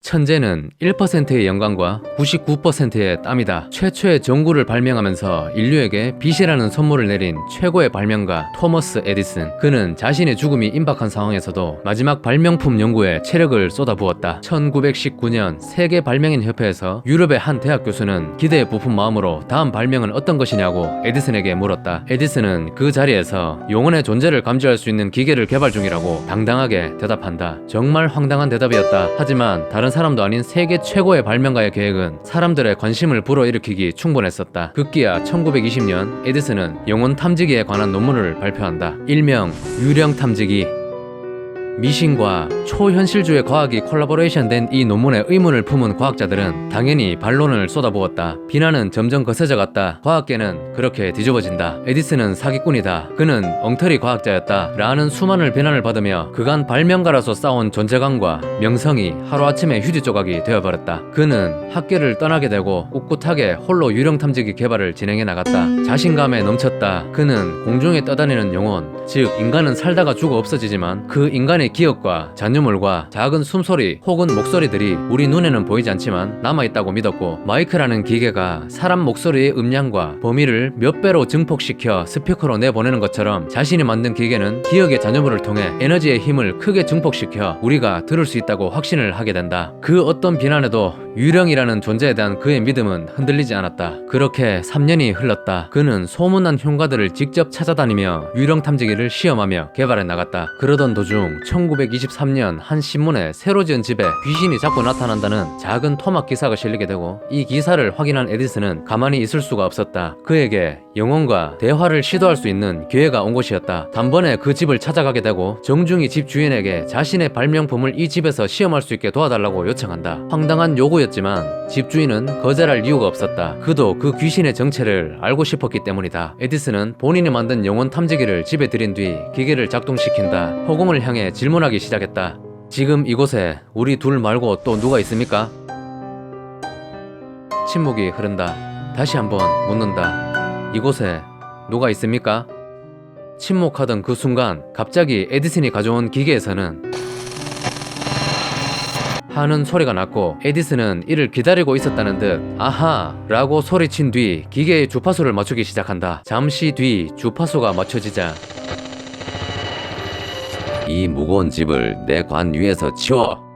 천재는 1%의 영광과 99%의 땀이다. 최초의 전구를 발명하면서 인류에게 빛이라는 선물을 내린 최고의 발명가 토머스 에디슨. 그는 자신의 죽음이 임박한 상황에서도 마지막 발명품 연구에 체력을 쏟아부었다. 1919년 세계 발명인 협회에서 유럽의 한 대학 교수는 기대에 부푼 마음으로 다음 발명은 어떤 것이냐고 에디슨에게 물었다. 에디슨은 그 자리에서 영혼의 존재를 감지할 수 있는 기계를 개발 중이라고 당당하게 대답한다. 정말 황당한 대답이었다. 하지만 다른 사람도 아닌 세계 최고의 발명가의 계획은 사람들의 관심을 불어일으키기 충분했었다. 급기야 1920년 에디슨은 영혼 탐지기에 관한 논문을 발표한다. 일명 유령 탐지기. 미신과 초현실주의 과학이 콜라보레이션된 이 논문에 의문을 품은 과학자들은 당연히 반론을 쏟아부었다. 비난은 점점 거세져 갔다. 과학계는 그렇게 뒤집어진다. 에디슨은 사기꾼이다. 그는 엉터리 과학자였다. 라는 수많은 비난을 받으며 그간 발명가로서 쌓아온 존재감과 명성이 하루아침에 휴지 조각이 되어버렸다. 그는 학계를 떠나게 되고 꿋꿋하게 홀로 유령 탐지기 개발을 진행해 나갔다. 자신감에 넘쳤다. 그는 공중에 떠다니는 영혼, 즉 인간은 살다가 죽어 없어지지만 그 인간의 기억과 잔유물과 작은 숨소리 혹은 목소리들이 우리 눈에는 보이지 않지만 남아있다고 믿었고, 마이크라는 기계가 사람 목소리의 음량과 범위를 몇 배로 증폭시켜 스피커로 내보내는 것처럼 자신이 만든 기계는 기억의 잔유물을 통해 에너지의 힘을 크게 증폭시켜 우리가 들을 수 있다고 확신을 하게 된다. 그 어떤 비난에도 유령이라는 존재에 대한 그의 믿음은 흔들리지 않았다. 그렇게 3년이 흘렀다. 그는 소문난 흉가들을 직접 찾아다니며 유령 탐지기를 시험하며 개발해 나갔다. 그러던 도중 1923년 한 신문에 새로 지은 집에 귀신이 자꾸 나타난다는 작은 토막 기사가 실리게 되고, 이 기사를 확인한 에디슨은 가만히 있을 수가 없었다. 그에게 영혼과 대화를 시도할 수 있는 기회가 온 곳이었다. 단번에 그 집을 찾아가게 되고 정중히 집 주인에게 자신의 발명품을 이 집에서 시험할 수 있게 도와달라고 요청한다. 황당한 요구였지만 집주인은 거절할 이유가 없었다. 그도 그 귀신의 정체를 알고 싶었기 때문이다. 에디슨은 본인이 만든 영혼 탐지기를 집에 들인 뒤 기계를 작동시킨다. 허공을 향해 질문하기 시작했다. 지금 이곳에 우리 둘 말고 또 누가 있습니까? 침묵이 흐른다. 다시 한번 묻는다. 이곳에 누가 있습니까? 침묵하던 그 순간 갑자기 에디슨이 가져온 기계에서는 하는 소리가 났고, 에디슨은 이를 기다리고 있었다는 듯 아하! 라고 소리친 뒤 기계의 주파수를 맞추기 시작한다. 잠시 뒤 주파수가 맞춰지자 이 무거운 집을 내 관 위에서 치워!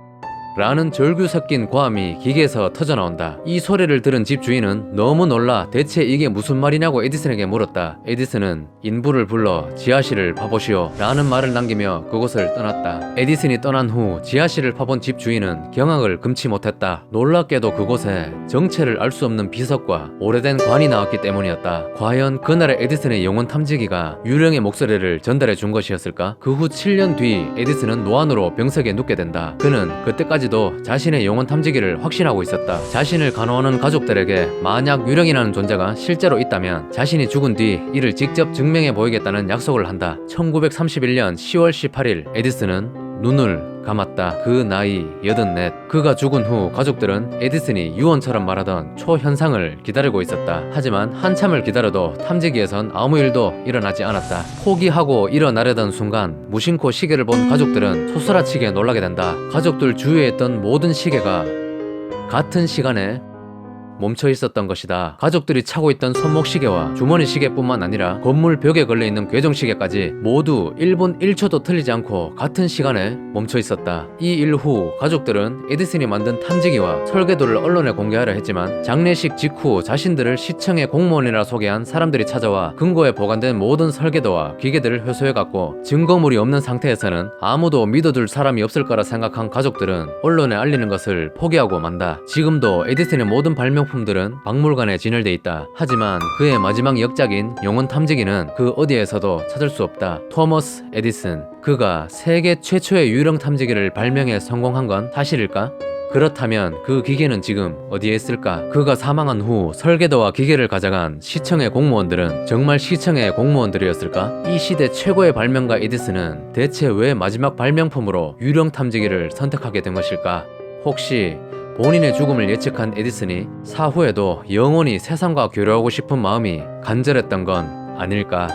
라는 절규 섞인 고함이 기계에서 터져나온다. 이 소리를 들은 집주인은 너무 놀라 대체 이게 무슨 말이냐고 에디슨에게 물었다. 에디슨은 인부를 불러 지하실을 파보시오 라는 말을 남기며 그곳을 떠났다. 에디슨이 떠난 후 지하실을 파본 집주인은 경악을 금치 못했다. 놀랍게도 그곳에 정체를 알 수 없는 비석과 오래된 관이 나왔기 때문이었다. 과연 그날의 에디슨의 영혼 탐지기가 유령의 목소리를 전달해 준 것이었을까? 그 후 7년 뒤 에디슨은 노안으로 병석에 눕게 된다. 그는 그때까지 도 자신의 영혼 탐지기를 확신하고 있었다. 자신을 간호하는 가족들에게 만약 유령이라는 존재가 실제로 있다면 자신이 죽은 뒤 이를 직접 증명해 보이겠다는 약속을 한다. 1931년 10월 18일 에디슨은 눈을 감았다. 그 나이 84. 그가 죽은 후 가족들은 에디슨이 유언처럼 말하던 초현상을 기다리고 있었다. 하지만 한참을 기다려도 탐지기에선 아무 일도 일어나지 않았다. 포기하고 일어나려던 순간 무심코 시계를 본 가족들은 소스라치게 놀라게 된다. 가족들 주위에 있던 모든 시계가 같은 시간에 멈춰 있었던 것이다. 가족들이 차고 있던 손목 시계와 주머니 시계뿐만 아니라 건물 벽에 걸려있는 괴정 시계까지 모두 1분 1초도 틀리지 않고 같은 시간에 멈춰 있었다. 이 일 후 가족들은 에디슨이 만든 탐지기와 설계도를 언론에 공개하려 했지만 장례식 직후 자신들을 시청의 공무원이라 소개한 사람들이 찾아와 금고에 보관된 모든 설계도와 기계들을 회수해갔고, 증거물이 없는 상태에서는 아무도 믿어줄 사람이 없을 거라 생각한 가족들은 언론에 알리는 것을 포기하고 만다. 지금도 에디슨의 모든 발명품들은 박물관에 진열돼 있다. 하지만 그의 마지막 역작인 영혼 탐지기는 그 어디에서도 찾을 수 없다. 토머스 에디슨, 그가 세계 최초의 유령 탐지기를 발명해 성공한 건 사실일까? 그렇다면 그 기계는 지금 어디에 있을까? 그가 사망한 후 설계도와 기계를 가져간 시청의 공무원들은 정말 시청의 공무원들이었을까? 이 시대 최고의 발명가 에디슨은 대체 왜 마지막 발명품으로 유령 탐지기를 선택하게 된 것일까? 혹시 본인의 죽음을 예측한 에디슨이 사후에도 영원히 세상과 교류하고 싶은 마음이 간절했던 건 아닐까?